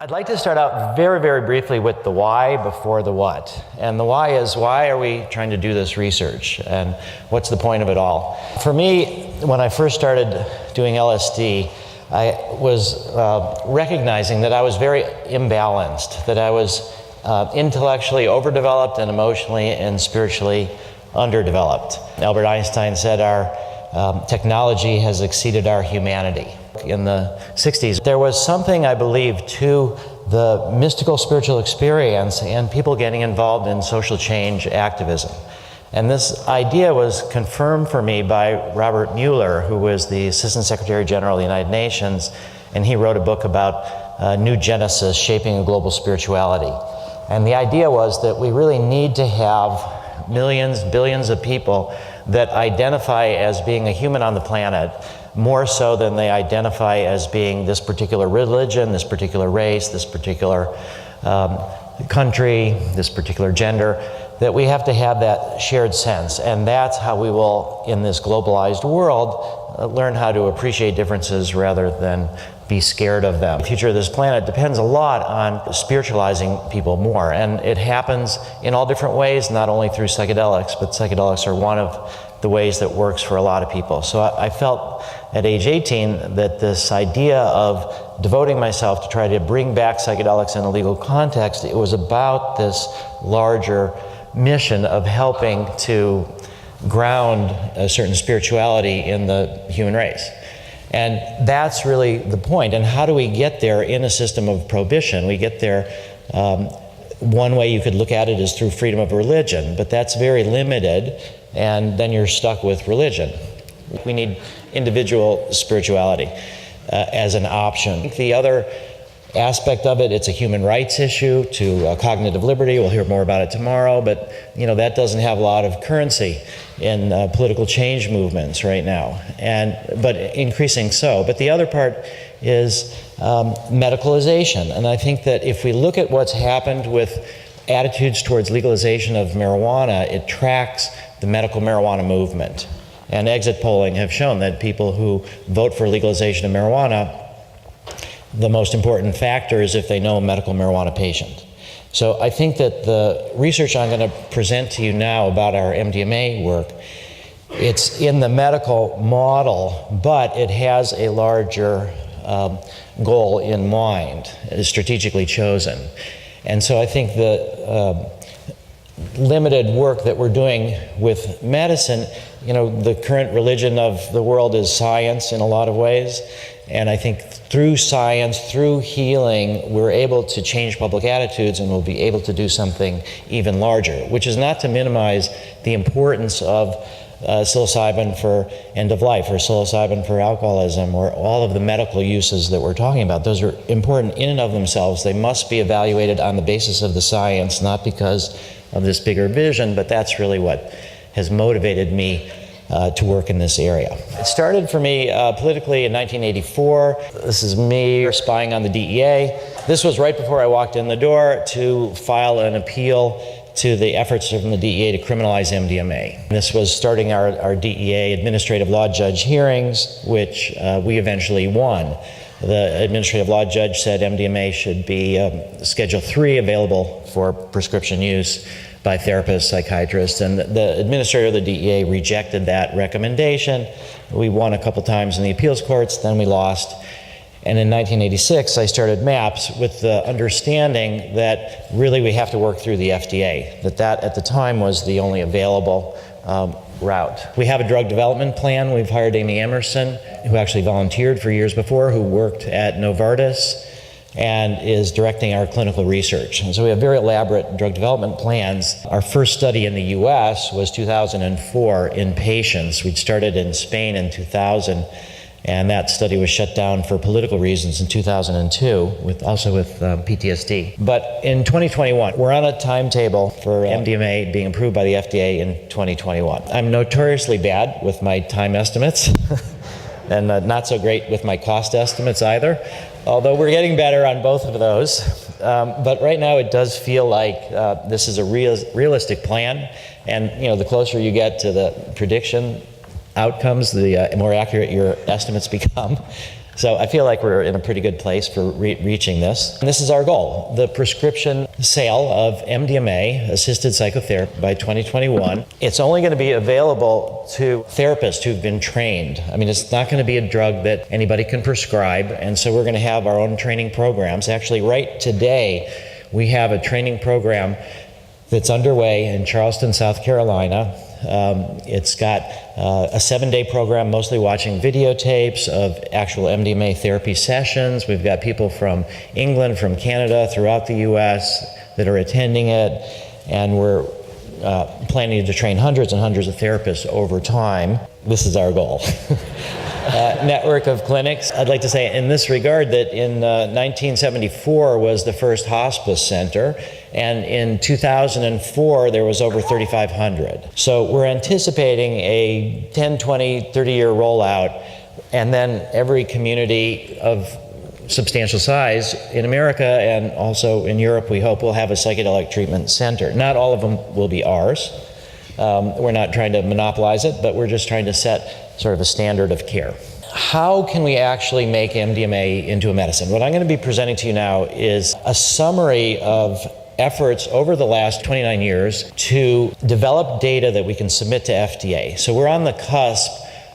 I'd like to start out very, very briefly with the why before the what. And the why is, why are we trying to do this research? And what's the point of it all? For me, when I first started doing LSD, I was recognizing that I was very imbalanced, that I was intellectually overdeveloped and emotionally and spiritually underdeveloped. Albert Einstein said our technology has exceeded our humanity. In the 60s, there was something, I believe, to the mystical spiritual experience and people getting involved in social change activism. And this idea was confirmed for me by Robert Mueller, who was the Assistant Secretary General of the United Nations, and he wrote a book about New Genesis, Shaping a Global Spirituality. And the idea was that we really need to have millions, billions of people that identify as being a human on the planet, more so than they identify as being this particular religion, this particular race, this particular country, this particular gender, that we have to have that shared sense. And that's how we will, in this globalized world, learn how to appreciate differences rather than be scared of them. The future of this planet depends a lot on spiritualizing people more, and it happens in all different ways, not only through psychedelics, but psychedelics are one of the ways that works for a lot of people. So I felt at age 18 that this idea of devoting myself to try to bring back psychedelics in a legal context, it was about this larger mission of helping to ground a certain spirituality in the human race. And that's really the point. And how do we get there in a system of prohibition? We get there, one way you could look at it is through freedom of religion, but that's very limited, and then you're stuck with religion. We need individual spirituality as an option. The other aspect of it, it's a human rights issue to cognitive liberty. We'll hear more about it tomorrow, but that doesn't have a lot of currency in political change movements right now, but increasing so. But the other part is medicalization, and I think that if we look at what's happened with attitudes towards legalization of marijuana, it tracks the medical marijuana movement. And exit polling have shown that people who vote for legalization of marijuana, the most important factor is if they know a medical marijuana patient. So I think that the research I'm going to present to you now about our MDMA work, it's in the medical model, but it has a larger goal in mind. It is strategically chosen. And so I think the limited work that we're doing with medicine, the current religion of the world is science in a lot of ways. And I think through science, through healing, we're able to change public attitudes, and we'll be able to do something even larger, which is not to minimize the importance of psilocybin for end of life, or psilocybin for alcoholism, or all of the medical uses that we're talking about. Those are important in and of themselves. They must be evaluated on the basis of the science, not because of this bigger vision, but that's really what has motivated me to work in this area. It started for me politically in 1984. This is me spying on the DEA. This was right before I walked in the door to file an appeal to the efforts from the DEA to criminalize MDMA. This was starting our DEA administrative law judge hearings, which we eventually won. The administrative law judge said MDMA should be Schedule III, available for prescription use by therapists, psychiatrists, and the administrator of the DEA rejected that recommendation. We won a couple times in the appeals courts, then we lost. And in 1986, I started MAPS with the understanding that really we have to work through the FDA, that at the time was the only available route. We have a drug development plan. We've hired Amy Emerson, who actually volunteered for years before, who worked at Novartis and is directing our clinical research. And so we have very elaborate drug development plans. Our first study in the US was 2004 in patients. We'd started in Spain in 2000, and that study was shut down for political reasons in 2002, also with PTSD. But in 2021, we're on a timetable for MDMA being approved by the FDA in 2021. I'm notoriously bad with my time estimates, and not so great with my cost estimates either, although we're getting better on both of those. But right now it does feel like this is a realistic plan, and the closer you get to the prediction outcomes, the more accurate your estimates become. So I feel like we're in a pretty good place for reaching this. And this is our goal, the prescription sale of MDMA-assisted psychotherapy by 2021. It's only going to be available to therapists who've been trained. I mean, it's not going to be a drug that anybody can prescribe, and so we're going to have our own training programs. Actually, right today, we have a training program that's underway in Charleston, South Carolina. It's got a 7-day program, mostly watching videotapes of actual MDMA therapy sessions. We've got people from England, from Canada, throughout the US that are attending it, and we're planning to train hundreds and hundreds of therapists over time. This is our goal. Network of clinics. I'd like to say in this regard that in 1974 was the first hospice center, and in 2004 there was over 3,500. So we're anticipating a 10, 20, 30-year rollout, and then every community of substantial size in America and also in Europe, we hope, will have a psychedelic treatment center. Not all of them will be ours. We're not trying to monopolize it, but we're just trying to set sort of a standard of care. How can we actually make MDMA into a medicine? What I'm going to be presenting to you now is a summary of efforts over the last 29 years to develop data that we can submit to FDA. So we're on the cusp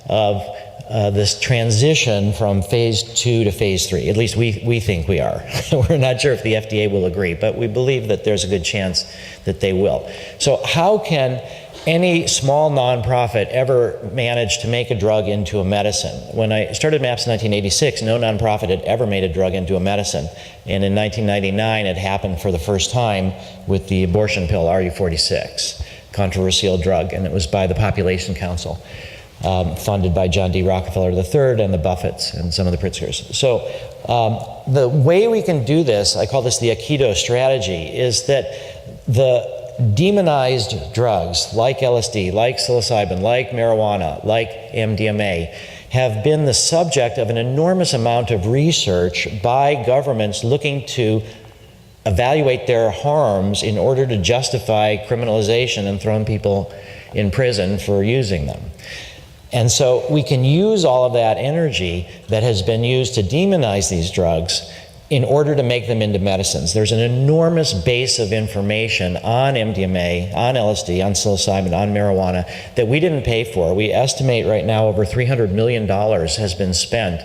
of this transition from phase 2 to phase 3. At least we think we are. We're not sure if the FDA will agree, but we believe that there's a good chance that they will. So how can any small nonprofit ever manage to make a drug into a medicine? When I started MAPS in 1986, no nonprofit had ever made a drug into a medicine. And in 1999, it happened for the first time with the abortion pill, RU46, controversial drug, and it was by the Population Council, funded by John D. Rockefeller III and the Buffetts and some of the Pritzkers. So the way we can do this, I call this the Aikido Strategy, is that the demonized drugs like LSD, like psilocybin, like marijuana, like MDMA have been the subject of an enormous amount of research by governments looking to evaluate their harms in order to justify criminalization and throwing people in prison for using them. And so we can use all of that energy that has been used to demonize these drugs in order to make them into medicines. There's an enormous base of information on MDMA, on LSD, on psilocybin, on marijuana that we didn't pay for. We estimate right now over $300 million has been spent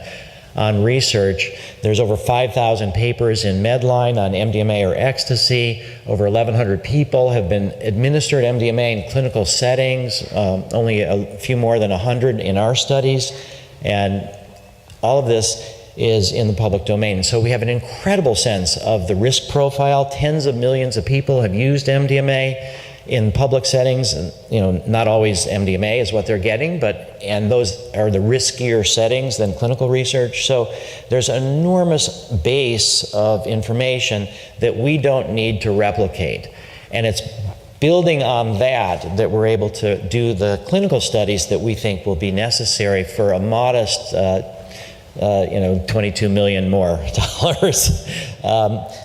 on research. There's over 5,000 papers in Medline on MDMA or ecstasy. Over 1,100 people have been administered MDMA in clinical settings, only a few more than 100 in our studies. And all of this is in the public domain. So we have an incredible sense of the risk profile. Tens of millions of people have used MDMA in public settings, and not always MDMA is what they're getting, and those are the riskier settings than clinical research. So there's an enormous base of information that we don't need to replicate. And it's building on that we're able to do the clinical studies that we think will be necessary for a modest $22 million more dollars,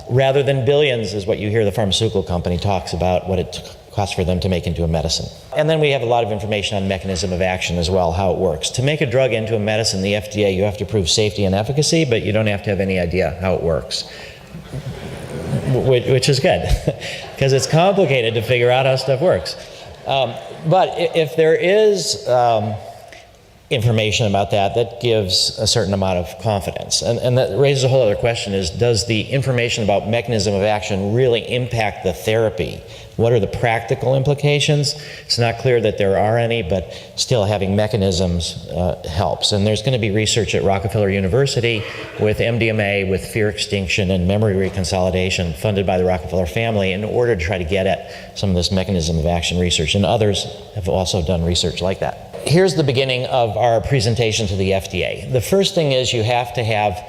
rather than billions is what you hear the pharmaceutical company talks about what it costs for them to make into a medicine. And then we have a lot of information on mechanism of action as well, how it works. To make a drug into a medicine, the FDA, you have to prove safety and efficacy, but you don't have to have any idea how it works, which is good, because it's complicated to figure out how stuff works. But if there is information about that gives a certain amount of confidence. And that raises a whole other question is, does the information about mechanism of action really impact the therapy? What are the practical implications? It's not clear that there are any, but still having mechanisms helps. And there's going to be research at Rockefeller University with MDMA, with fear extinction and memory reconsolidation funded by the Rockefeller family in order to try to get at some of this mechanism of action research. And others have also done research like that. Here's the beginning of our presentation to the FDA. The first thing is you have to have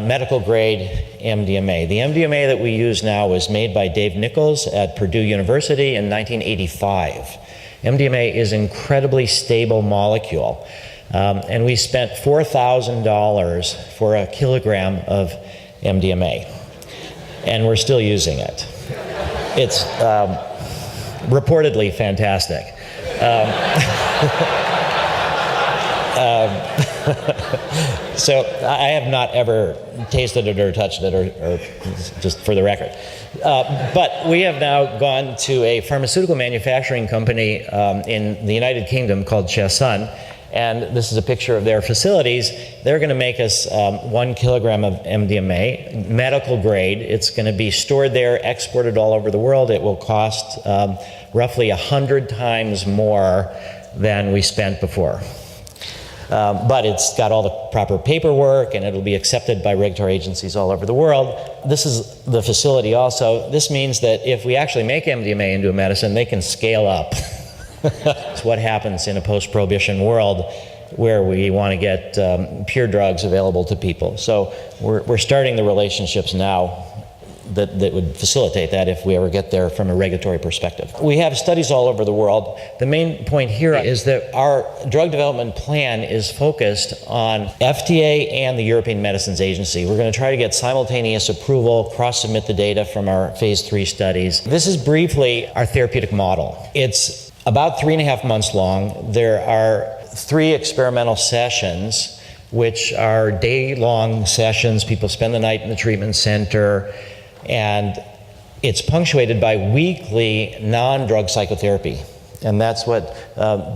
medical grade MDMA. The MDMA that we use now was made by Dave Nichols at Purdue University in 1985. MDMA is an incredibly stable molecule. And we spent $4,000 for a kilogram of MDMA. And we're still using it. It's reportedly fantastic. So I have not ever tasted it or touched it, or just for the record. But we have now gone to a pharmaceutical manufacturing company in the United Kingdom called Chesson, and this is a picture of their facilities. They're going to make us 1 kilogram of MDMA, medical grade. It's going to be stored there, exported all over the world. It will cost roughly 100 times more than we spent before. But it's got all the proper paperwork, and it'll be accepted by regulatory agencies all over the world. This is the facility also. This means that if we actually make MDMA into a medicine, they can scale up. It's what happens in a post-prohibition world where we want to get pure drugs available to people. So we're starting the relationships now that would facilitate that if we ever get there from a regulatory perspective. We have studies all over the world. The main point here is that our drug development plan is focused on FDA and the European Medicines Agency. We're going to try to get simultaneous approval, cross-submit the data from our phase 3 studies. This is briefly our therapeutic model. It's about 3.5 months long. There are 3 experimental sessions, which are day-long sessions. People spend the night in the treatment center, and it's punctuated by weekly non-drug psychotherapy. And that's what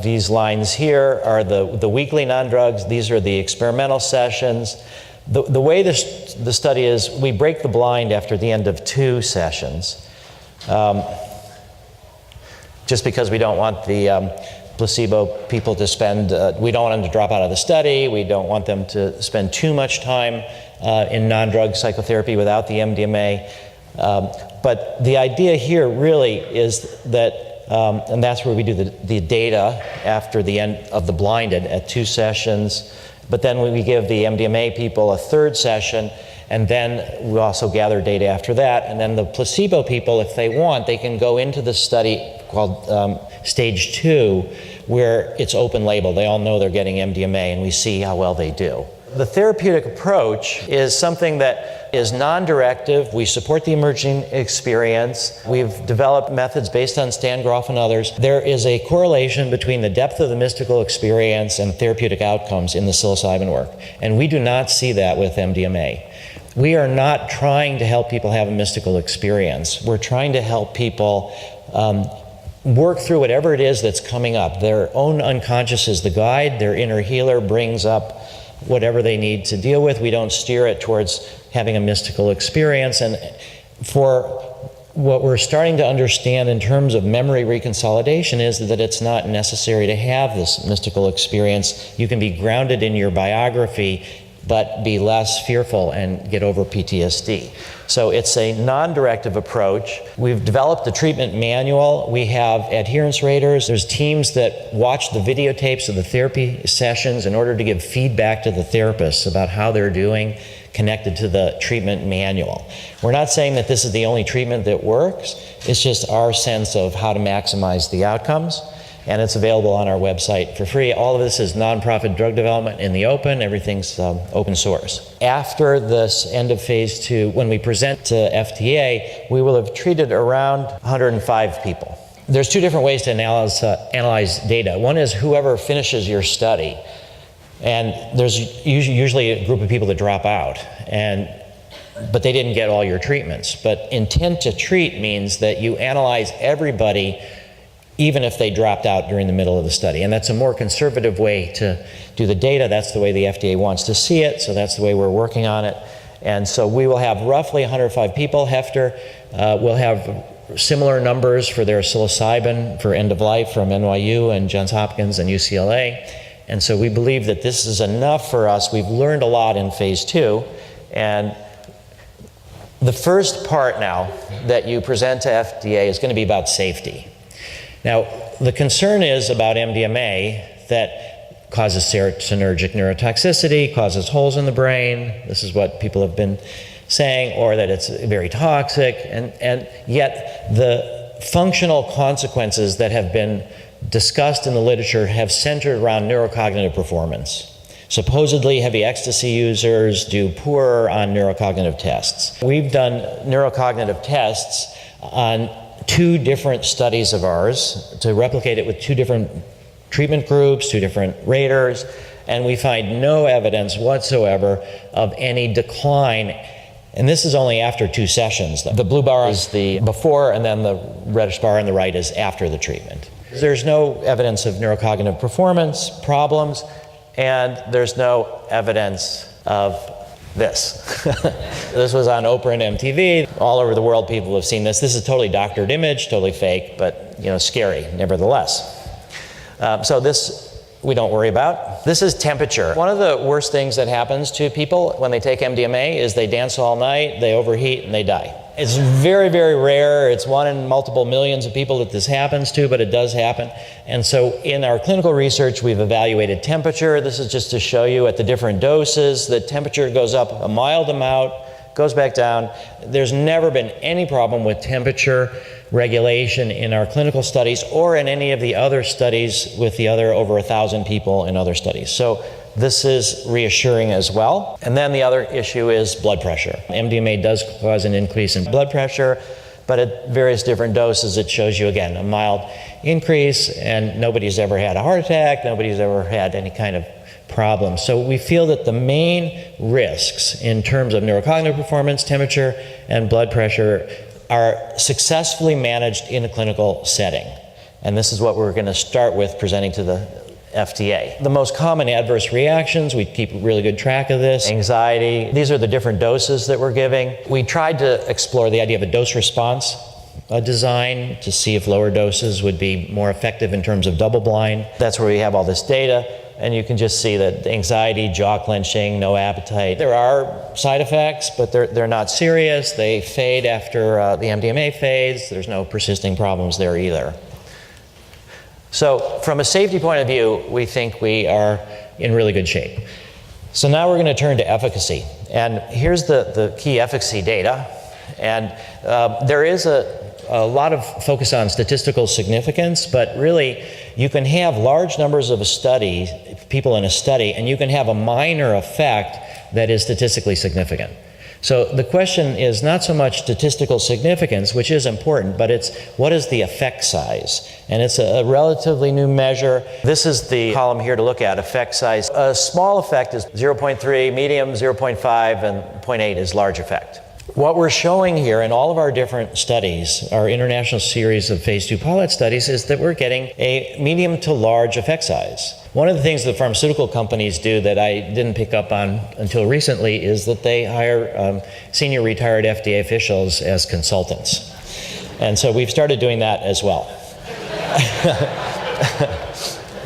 these lines here are, the weekly non-drugs. These are the experimental sessions. The way the study is, we break the blind after the end of 2 sessions. Just because we don't want the placebo people to spend, we don't want them to drop out of the study, we don't want them to spend too much time in non-drug psychotherapy without the MDMA. But the idea here really is that, and that's where we do the data after the end of the blinded at 2 sessions, but then we give the MDMA people a 3rd session, and then we also gather data after that, and then the placebo people, if they want, they can go into the study called stage 2, where it's open label. They all know they're getting MDMA, and we see how well they do. The therapeutic approach is something that is non-directive. We support the emerging experience. We've developed methods based on Stan Grof and others. There is a correlation between the depth of the mystical experience and therapeutic outcomes in the psilocybin work, and we do not see that with MDMA. We are not trying to help people have a mystical experience. We're trying to help people work through whatever it is that's coming up. Their own unconscious is the guide. Their inner healer brings up whatever they need to deal with. We don't steer it towards having a mystical experience. And for what we're starting to understand in terms of memory reconsolidation is that it's not necessary to have this mystical experience. You can be grounded in your biography, but be less fearful and get over PTSD. So it's a non-directive approach. We've developed a treatment manual. We have adherence raters. There's teams that watch the videotapes of the therapy sessions in order to give feedback to the therapists about how they're doing connected to the treatment manual. We're not saying that this is the only treatment that works. It's just our sense of how to maximize the outcomes. And it's available on our website for free. All of this is nonprofit drug development in the open. Everything's open source. After this end of phase 2, when we present to FDA, we will have treated around 105 people. There's 2 different ways to analyze data. One is whoever finishes your study. And there's usually a group of people that drop out, but they didn't get all your treatments. But intent to treat means that you analyze everybody even if they dropped out during the middle of the study. And that's a more conservative way to do the data. That's the way the FDA wants to see it, so that's the way we're working on it. And so we will have roughly 105 people. Hefter will have similar numbers for their psilocybin for end of life from NYU and Johns Hopkins and UCLA. And so we believe that this is enough for us. We've learned a lot in phase 2. And the first part now that you present to FDA is going to be about safety. Now, the concern is about MDMA that causes serotonergic neurotoxicity, causes holes in the brain. This is what people have been saying, or that it's very toxic. And yet the functional consequences that have been discussed in the literature have centered around neurocognitive performance. Supposedly, heavy ecstasy users do poorer on neurocognitive tests. We've done neurocognitive tests on 2 different studies of ours to replicate it with 2 different treatment groups, 2 different raters, and we find no evidence whatsoever of any decline. And this is only after 2 sessions. The blue bar is the before, and then the reddish bar on the right is after the treatment. There's no evidence of neurocognitive performance problems, and there's no evidence of this. This was on Oprah and MTV. All over the world, people have seen this. This is a totally doctored image, totally fake, but scary nevertheless. So this we don't worry about. This is temperature. One of the worst things that happens to people when they take MDMA is they dance all night, they overheat, and they die. It's very, very rare. It's 1 in multiple millions of people that this happens to, but it does happen. And so in our clinical research, we've evaluated temperature. This is just to show you at the different doses, the temperature goes up a mild amount, goes back down. There's never been any problem with temperature regulation in our clinical studies or in any of the other studies with the other over 1,000 people in other studies. So this is reassuring as well. And then the other issue is blood pressure. MDMA does cause an increase in blood pressure, but at various different doses it shows you again a mild increase, and nobody's ever had a heart attack, nobody's ever had any kind of problem. So we feel that the main risks in terms of neurocognitive performance, temperature, and blood pressure are successfully managed in a clinical setting. And this is what we're going to start with presenting to the FDA. The most common adverse reactions, we keep really good track of this. Anxiety, these are the different doses that we're giving. We tried to explore the idea of a dose response design to see if lower doses would be more effective in terms of double blind. That's where we have all this data. And you can just see that anxiety, jaw clenching, no appetite. There are side effects, but they're not serious. They fade after the MDMA phase. There's no persisting problems there either. So from a safety point of view, we think we are in really good shape. So now we're going to turn to efficacy. And here's the key efficacy data. And there is a lot of focus on statistical significance, but really you can have large numbers of people in a study, and you can have a minor effect that is statistically significant. So the question is not so much statistical significance, which is important, but it's what is the effect size? And it's a relatively new measure. This is the column here to look at, effect size. A small effect is 0.3, medium 0.5, and 0.8 is large effect. What we're showing here in all of our different studies, our international series of phase 2 pilot studies, is that we're getting a medium to large effect size. One of the things that pharmaceutical companies do that I didn't pick up on until recently is that they hire senior retired FDA officials as consultants. And so we've started doing that as well.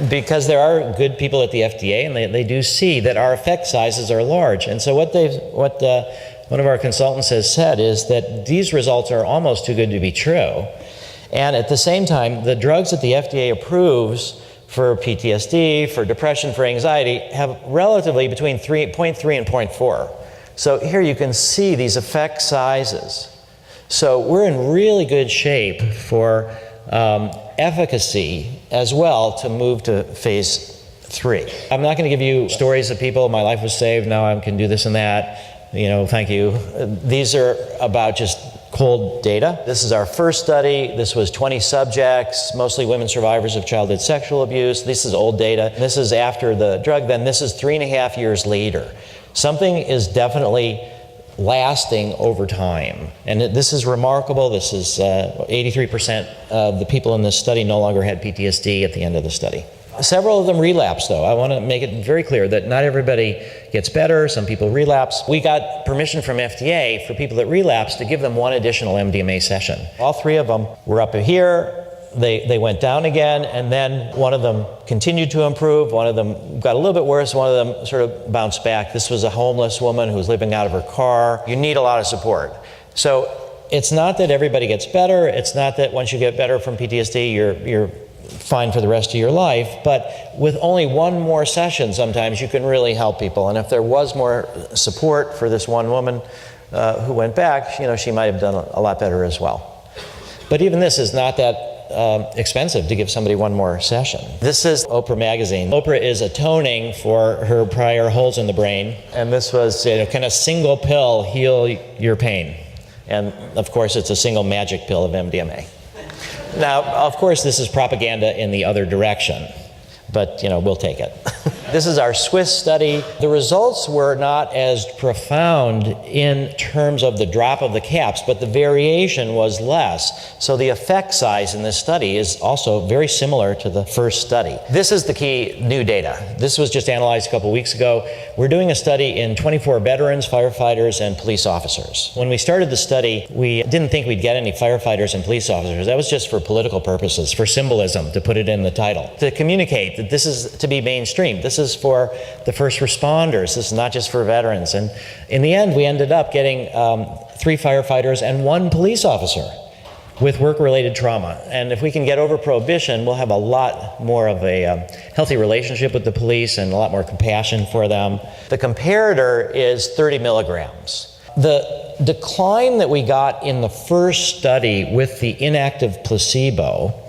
Because there are good people at the FDA, and they do see that our effect sizes are large. And so what one of our consultants has said is that these results are almost too good to be true. And at the same time, the drugs that the FDA approves for PTSD, for depression, for anxiety, have relatively between 0.3 and 0.4. So here you can see these effect sizes. So we're in really good shape for efficacy as well to move to phase 3. I'm not going to give you stories of people, my life was saved, now I can do this and that. Thank you. These are about just cold data. This is our first study. This was 20 subjects, mostly women survivors of childhood sexual abuse. This is old data. This is after the drug. Then this is 3.5 years later. Something is definitely lasting over time. And this is remarkable. This is 83% of the people in this study no longer had PTSD at the end of the study. Several of them relapse, though. I want to make it very clear that not everybody gets better. Some people relapse. We got permission from FDA for people that relapse to give them 1 additional MDMA session. All 3 of them were up here. They went down again, and then one of them continued to improve. One of them got a little bit worse. One of them sort of bounced back. This was a homeless woman who was living out of her car. You need a lot of support. So it's not that everybody gets better. It's not that once you get better from PTSD, you're fine for the rest of your life, but with only 1 more session, sometimes you can really help people. And if there was more support for this one woman who went back, she might have done a lot better as well. But even this is not that expensive to give somebody 1 more session. This is Oprah Magazine. Oprah is atoning for her prior holes in the brain, and this was kind of single pill heal your pain. And of course, it's a single magic pill of MDMA. Now, of course, this is propaganda in the other direction, but we'll take it. This is our Swiss study. The results were not as profound in terms of the drop of the caps, but the variation was less. So the effect size in this study is also very similar to the first study. This is the key new data. This was just analyzed a couple weeks ago. We're doing a study in 24 veterans, firefighters, and police officers. When we started the study, we didn't think we'd get any firefighters and police officers. That was just for political purposes, for symbolism, to put it in the title, to communicate that this is to be mainstream. This is for the first responders. This is not just for veterans. And in the end, we ended up getting 3 firefighters and 1 police officer with work-related trauma. And if we can get over prohibition, we'll have a lot more of a healthy relationship with the police and a lot more compassion for them. The comparator is 30 milligrams. The decline that we got in the first study with the inactive placebo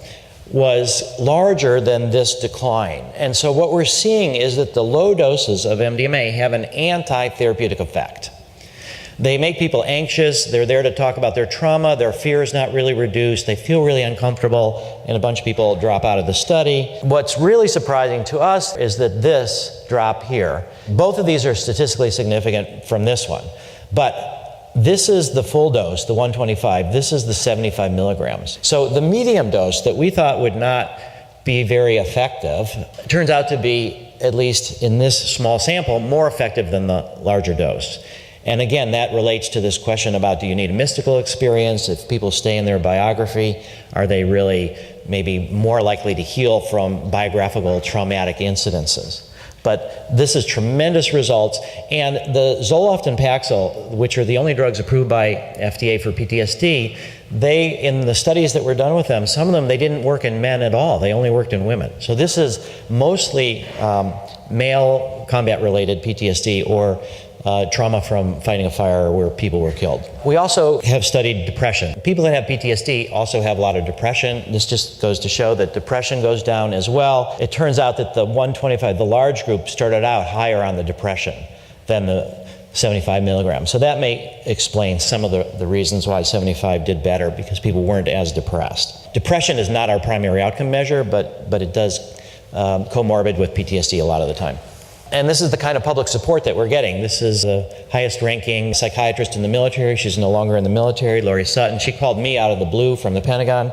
was larger than this decline. And so what we're seeing is that the low doses of MDMA have an anti-therapeutic effect. They make people anxious. They're there to talk about their trauma. Their fear is not really reduced. They feel really uncomfortable, and a bunch of people drop out of the study. What's really surprising to us is that this drop here, both of these are statistically significant from this one, but this is the full dose, the 125. This is the 75 milligrams. So the medium dose that we thought would not be very effective turns out to be, at least in this small sample, more effective than the larger dose. And again, that relates to this question about, do you need a mystical experience? If people stay in their biography, are they really maybe more likely to heal from biographical traumatic incidences? But this is tremendous results. And the Zoloft and Paxil, which are the only drugs approved by FDA for PTSD, they, in the studies that were done with them, some of them, they didn't work in men at all. They only worked in women. So this is mostly male combat-related PTSD or trauma from fighting a fire where people were killed. We also have studied depression. People that have PTSD also have a lot of depression. This just goes to show that depression goes down as well. It turns out that the 125, the large group, started out higher on the depression than the 75 milligrams. So that may explain some of the reasons why 75 did better, because people weren't as depressed. Depression is not our primary outcome measure, but it does comorbid with PTSD a lot of the time. And this is the kind of public support that we're getting. This is the highest ranking psychiatrist in the military. She's no longer in the military, Lori Sutton. She called me out of the blue from the Pentagon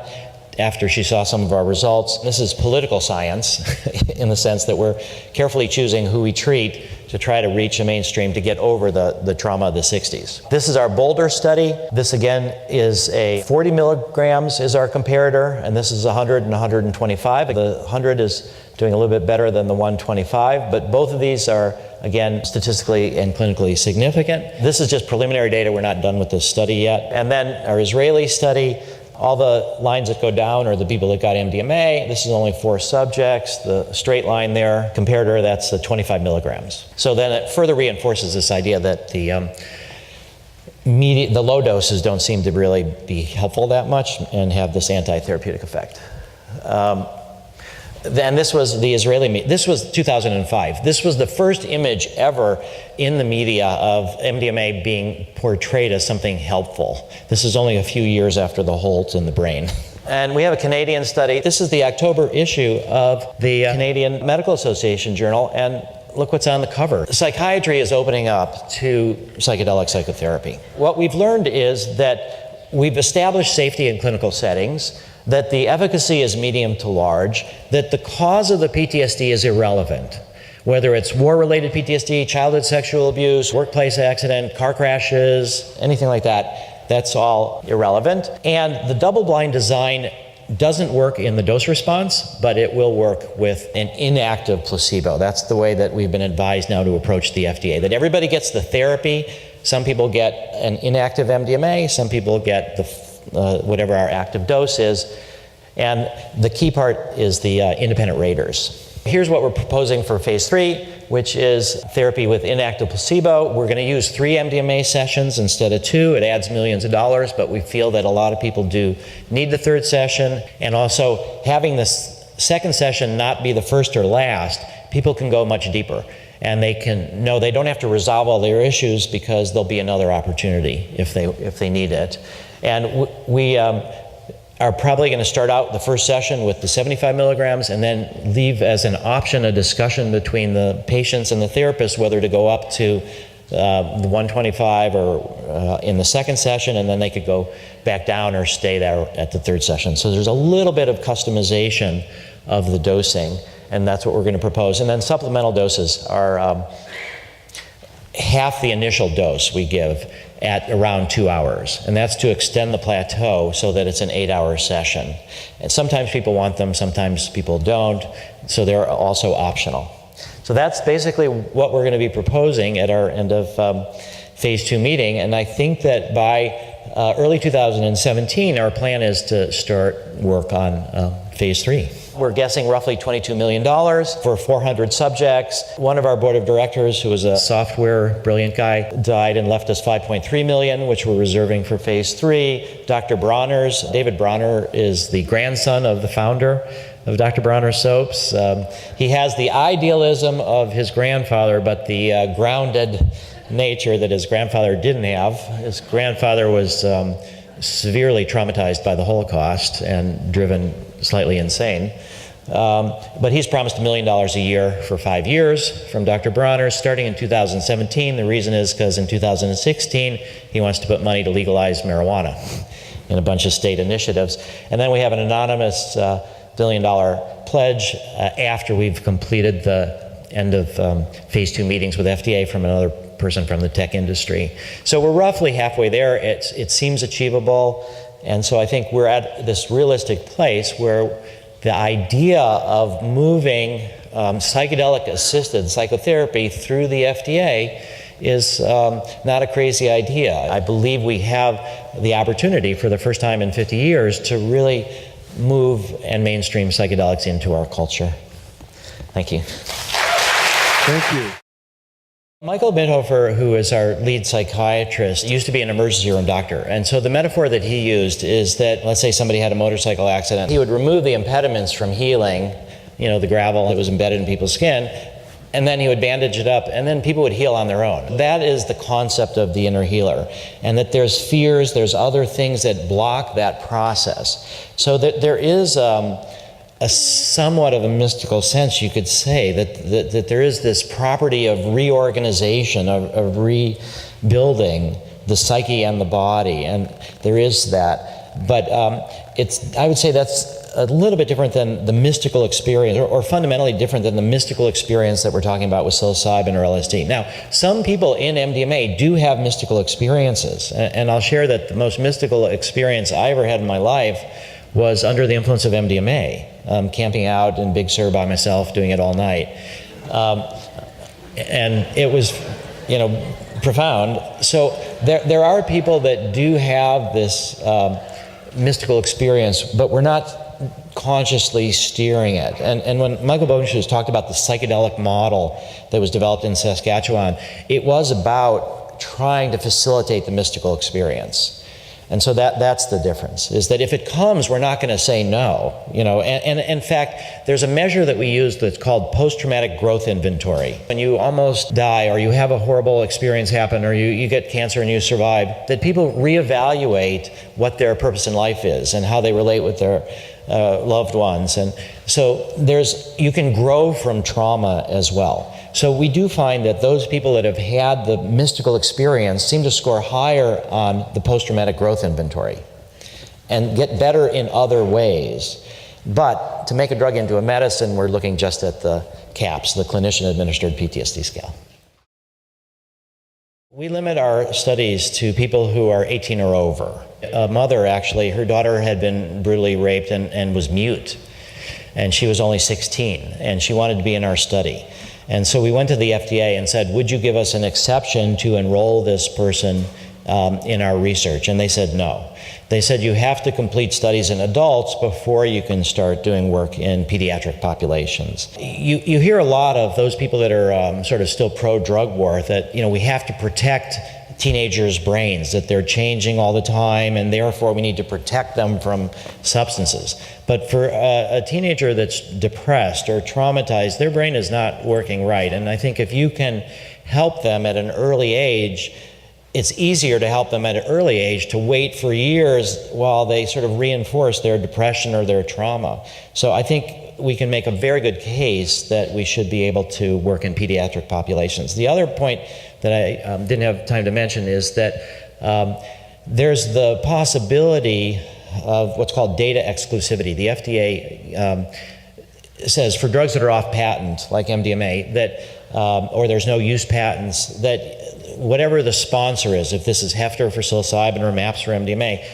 after she saw some of our results. This is political science in the sense that we're carefully choosing who we treat to try to reach a mainstream to get over the trauma of the 60s. This is our Boulder study. This again is a 40 milligrams is our comparator, and this is 100 and 125. The 100 is doing a little bit better than the 125, but both of these are, again, statistically and clinically significant. This is just preliminary data. We're not done with this study yet. And then our Israeli study, all the lines that go down are the people that got MDMA. This is only 4 subjects. The straight line there, comparator, that's the 25 milligrams. So then it further reinforces this idea that the low doses don't seem to really be helpful that much and have this anti-therapeutic effect. Then this was the Israeli, this was 2005. This was the first image ever in the media of MDMA being portrayed as something helpful. This is only a few years after the Holt in the brain. And we have a Canadian study. This is the October issue of the Canadian Medical Association Journal, and look what's on the cover. Psychiatry is opening up to psychedelic psychotherapy. What we've learned is that we've established safety in clinical settings, that the efficacy is medium to large, that the cause of the PTSD is irrelevant. Whether it's war-related PTSD, childhood sexual abuse, workplace accident, car crashes, anything like that, that's all irrelevant. And the double-blind design doesn't work in the dose response, but it will work with an inactive placebo. That's the way that we've been advised now to approach the FDA, that everybody gets the therapy. Some people get an inactive MDMA, some people get the whatever our active dose is, and the key part is the independent raters. Here's what we're proposing for phase 3, which is therapy with inactive placebo. We're going to use 3 MDMA sessions instead of 2. It adds millions of dollars, but we feel that a lot of people do need the 3rd session, and also having this 2nd session not be the first or last, people can go much deeper. And they can know they don't have to resolve all their issues because there'll be another opportunity if they need it. And we are probably going to start out the first session with the 75 milligrams and then leave as an option a discussion between the patients and the therapist whether to go up to the 125 or in the second session, and then they could go back down or stay there at the third session. So there's a little bit of customization of the dosing, and that's what we're going to propose. And then supplemental doses are half the initial dose we give at around 2 hours, and that's to extend the plateau so that it's an 8-hour session. And sometimes people want them, sometimes people don't, so they're also optional. So that's basically what we're going to be proposing at our end of phase 2 meeting, and I think that by early 2017 our plan is to start work on phase 3. We're guessing roughly $22 million for 400 subjects. One of our board of directors, who was a software brilliant guy, died and left us $5.3 million, which we're reserving for phase 3. Dr. Bronner's, David Bronner is the grandson of the founder of Dr. Bronner's soaps. He has the idealism of his grandfather, but the grounded nature that his grandfather didn't have. His grandfather was severely traumatized by the Holocaust and driven slightly insane. But he's promised $1 million a year for 5 years from Dr. Bronner, starting in 2017. The reason is because in 2016, he wants to put money to legalize marijuana in a bunch of state initiatives. And then we have an anonymous $1 billion pledge after we've completed the end of phase 2 meetings with FDA from another person from the tech industry. So we're roughly halfway there. It seems achievable. And so I think we're at this realistic place where the idea of moving psychedelic-assisted psychotherapy through the FDA is not a crazy idea. I believe we have the opportunity for the first time in 50 years to really move and mainstream psychedelics into our culture. Thank you. Thank you. Michael Bindhofer, who is our lead psychiatrist, used to be an emergency room doctor. And so the metaphor that he used is that, let's say somebody had a motorcycle accident, he would remove the impediments from healing, the gravel that was embedded in people's skin, and then he would bandage it up, and then people would heal on their own. That is the concept of the inner healer, and that there's fears, there's other things that block that process. So that there is a somewhat of a mystical sense, you could say, that there is this property of reorganization, of rebuilding the psyche and the body, and there is that. But I would say that's a little bit different than the mystical experience, or fundamentally different than the mystical experience that we're talking about with psilocybin or LSD. Now, some people in MDMA do have mystical experiences, and I'll share that the most mystical experience I ever had in my life was under the influence of MDMA, camping out in Big Sur by myself, doing it all night. And it was, profound. So there are people that do have this mystical experience, but we're not consciously steering it. And when Michael Bogenschutz talked about the psychedelic model that was developed in Saskatchewan, it was about trying to facilitate the mystical experience. And so that's the difference, is that if it comes, we're not going to say no. And in fact, there's a measure that we use that's called post-traumatic growth inventory. When you almost die, or you have a horrible experience happen, or you get cancer and you survive, that people reevaluate what their purpose in life is and how they relate with their loved ones. And so you can grow from trauma as well. So we do find that those people that have had the mystical experience seem to score higher on the post-traumatic growth inventory and get better in other ways. But to make a drug into a medicine, we're looking just at the CAPS, the clinician-administered PTSD scale. We limit our studies to people who are 18 or over. A mother, actually, her daughter had been brutally raped and was mute. And she was only 16, and she wanted to be in our study. And so we went to the FDA and said, would you give us an exception to enroll this person in our research? And they said no. They said you have to complete studies in adults before you can start doing work in pediatric populations. You hear a lot of those people that are sort of still pro-drug war, that we have to protect teenagers' brains, that they're changing all the time, and therefore we need to protect them from substances. But for a teenager that's depressed or traumatized, their brain is not working right. And I think if you can help them at an early age, it's easier to help them at an early age to wait for years while they sort of reinforce their depression or their trauma. So I think we can make a very good case that we should be able to work in pediatric populations. The other point that I didn't have time to mention is that there's the possibility of what's called data exclusivity. The FDA says for drugs that are off patent, like MDMA, that or there's no use patents, that whatever the sponsor is, if this is Hefter for psilocybin or MAPS for MDMA,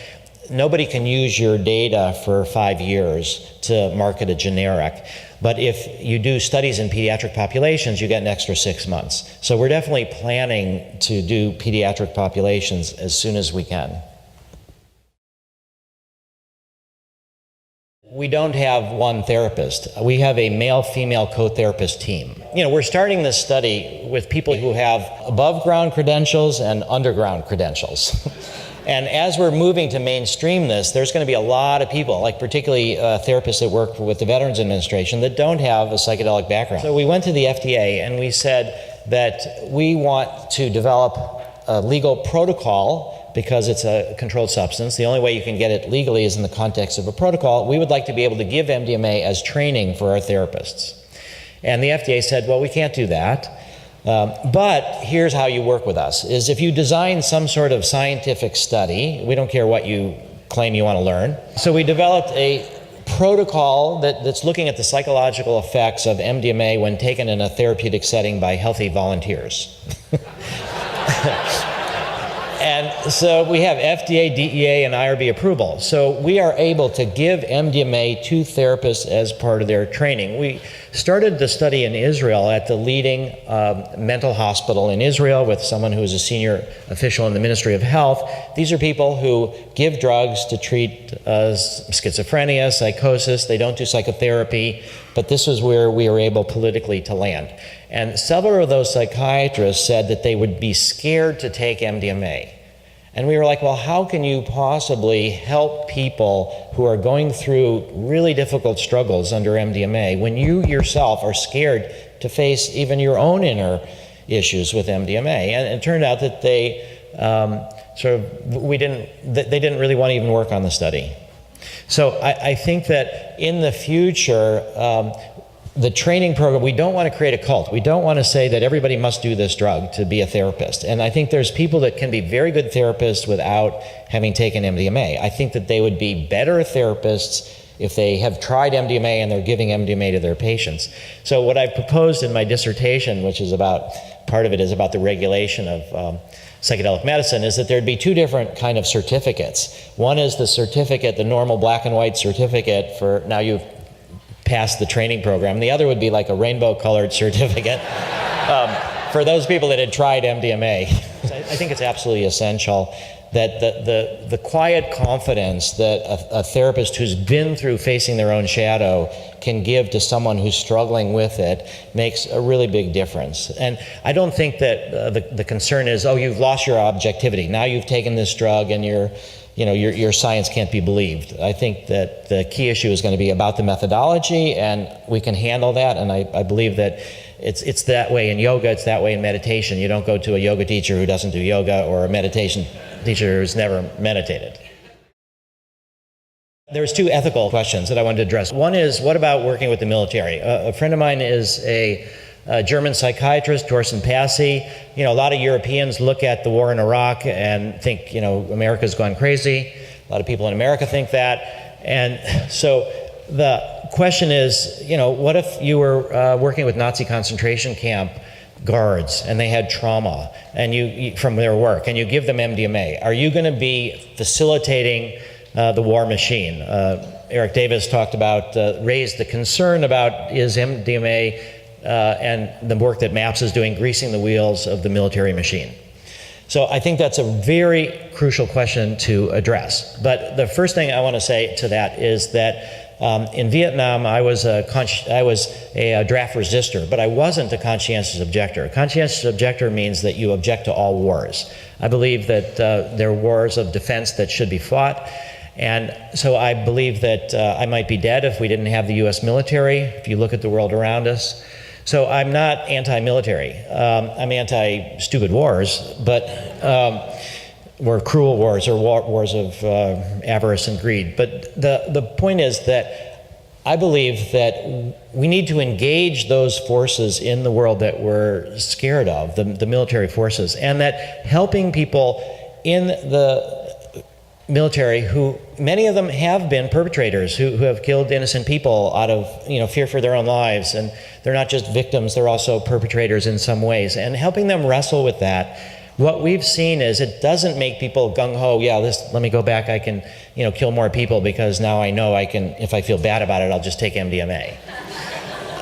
nobody can use your data for 5 years to market a generic. But if you do studies in pediatric populations, you get an extra 6 months. So we're definitely planning to do pediatric populations as soon as we can. We don't have one therapist. We have a male-female co-therapist team. We're starting this study with people who have above-ground credentials and underground credentials. And as we're moving to mainstream this, there's going to be a lot of people, like particularly therapists that work with the Veterans Administration, that don't have a psychedelic background. So we went to the FDA and we said that we want to develop a legal protocol because it's a controlled substance. The only way you can get it legally is in the context of a protocol. We would like to be able to give MDMA as training for our therapists. And the FDA said, well, we can't do that. But here's how you work with us, is if you design some sort of scientific study, we don't care what you claim you want to learn. So we developed a protocol that's looking at the psychological effects of MDMA when taken in a therapeutic setting by healthy volunteers. And so we have FDA, DEA, and IRB approval. So we are able to give MDMA to therapists as part of their training. We started the study in Israel at the leading mental hospital in Israel with someone who is a senior official in the Ministry of Health. These are people who give drugs to treat schizophrenia, psychosis. They don't do psychotherapy, but this is where we were able politically to land. And several of those psychiatrists said that they would be scared to take MDMA. And we were like, well, how can you possibly help people who are going through really difficult struggles under MDMA when you yourself are scared to face even your own inner issues with MDMA? And it turned out that they they didn't really want to even work on the study. So I think that in the future, the training program, we don't want to create a cult. We don't want to say that everybody must do this drug to be a therapist. And I think there's people that can be very good therapists without having taken MDMA. I think that they would be better therapists if they have tried MDMA and they're giving MDMA to their patients. So what I've proposed in my dissertation, which is about, part of it is about the regulation of psychedelic medicine, is that there'd be two different kind of certificates. One is the certificate, the normal black and white certificate for now you've passed the training program. The other would be like a rainbow-colored certificate for those people that had tried MDMA. I think it's absolutely essential that the quiet confidence that a therapist who's been through facing their own shadow can give to someone who's struggling with it makes a really big difference. And I don't think that the concern is, oh, you've lost your objectivity. Now you've taken this drug and your science can't be believed. I think that the key issue is going to be about the methodology, and we can handle that. And I believe that it's that way in yoga, it's that way in meditation. You don't go to a yoga teacher who doesn't do yoga or a meditation teacher who's never meditated. There's two ethical questions that I wanted to address. One is, what about working with the military? A friend of mine is a German psychiatrist, Torsten Passy. A lot of Europeans look at the war in Iraq and think, America's gone crazy. A lot of people in America think that. And so the question is, what if you were working with Nazi concentration camp guards and they had trauma and you from their work, and you give them MDMA? Are you going to be facilitating the war machine? Eric Davis talked about, raised the concern about, is MDMA and the work that MAPS is doing greasing the wheels of the military machine? So I think that's a very crucial question to address. But the first thing I want to say to that is that in Vietnam, I was a draft resistor, but I wasn't a conscientious objector. A conscientious objector means that you object to all wars. I believe that there are wars of defense that should be fought. And so I believe that I might be dead if we didn't have the US military. If you look at the world around us, So I'm not anti-military. I'm anti-stupid wars, but or cruel wars or wars of avarice and greed. But the point is that I believe that we need to engage those forces in the world that we're scared of, the military forces, and that helping people in the military, who many of them have been perpetrators, who have killed innocent people out of fear for their own lives, and they're not just victims, they're also perpetrators in some ways, and helping them wrestle with that. What we've seen is it doesn't make people gung-ho, let me go back, I can kill more people because now I know I can, if I feel bad about it, I'll just take MDMA.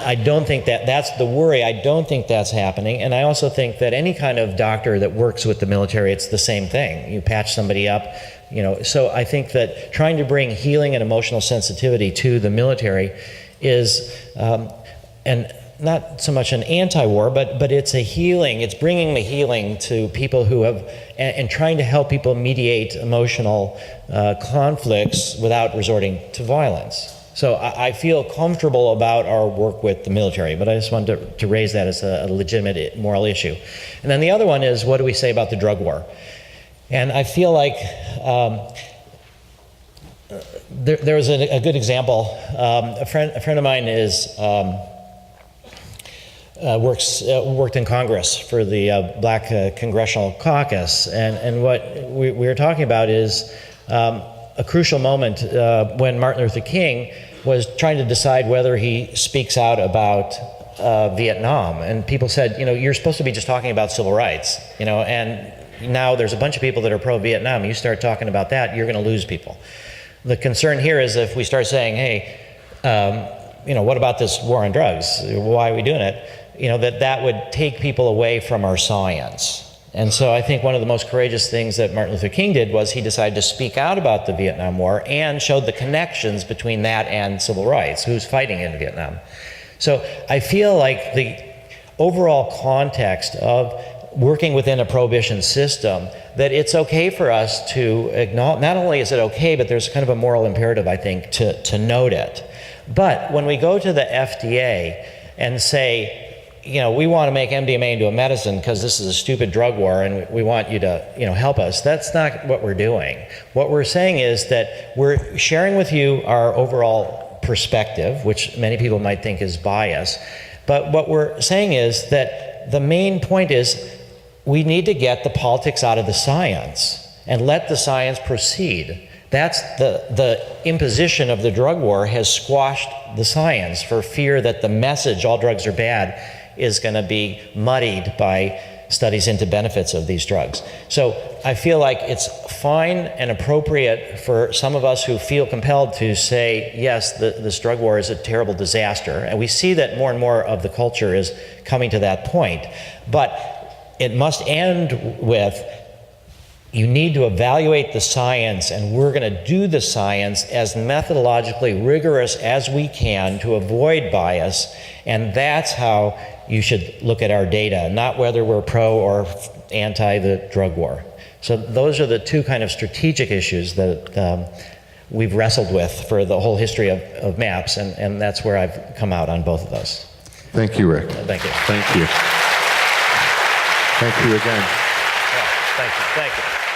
I don't think that's the worry. I don't think that's happening. And I also think that any kind of doctor that works with the military, it's the same thing. You patch somebody up, So I think that trying to bring healing and emotional sensitivity to the military is, and not so much an anti-war, but it's a healing. It's bringing the healing to people who have, and trying to help people mediate emotional conflicts without resorting to violence. So I feel comfortable about our work with the military, but I just wanted to raise that as a legitimate moral issue. And then the other one is, what do we say about the drug war? And I feel like there was a good example. A friend of mine is worked in Congress for the Black Congressional Caucus, and what we were talking about is a crucial moment when Martin Luther King was trying to decide whether he speaks out about Vietnam, and people said, you're supposed to be just talking about civil rights, and now there's a bunch of people that are pro-Vietnam. You start talking about that, you're going to lose people. The concern here is if we start saying, hey, what about this war on drugs? Why are we doing it? That would take people away from our science. And so I think one of the most courageous things that Martin Luther King did was he decided to speak out about the Vietnam War and showed the connections between that and civil rights, who's fighting in Vietnam. So I feel like the overall context of working within a prohibition system, that it's okay for us to acknowledge, not only is it okay, but there's kind of a moral imperative, I think, to note it. But when we go to the FDA and say, we want to make MDMA into a medicine because this is a stupid drug war and we want you to, help us, that's not what we're doing. What we're saying is that we're sharing with you our overall perspective, which many people might think is bias. But what we're saying is that the main point is we need to get the politics out of the science and let the science proceed. That's the imposition of the drug war has squashed the science for fear that the message, all drugs are bad, is going to be muddied by studies into benefits of these drugs. So I feel like it's fine and appropriate for some of us who feel compelled to say, yes, this drug war is a terrible disaster. And we see that more and more of the culture is coming to that point. But it must end with, you need to evaluate the science, and we're going to do the science as methodologically rigorous as we can to avoid bias, and that's how you should look at our data, not whether we're pro or anti the drug war. So those are the two kind of strategic issues that we've wrestled with for the whole history of MAPS, and that's where I've come out on both of those. Thank you, Rick. Thank you. Thank you. Thank you again. Yeah, thank you.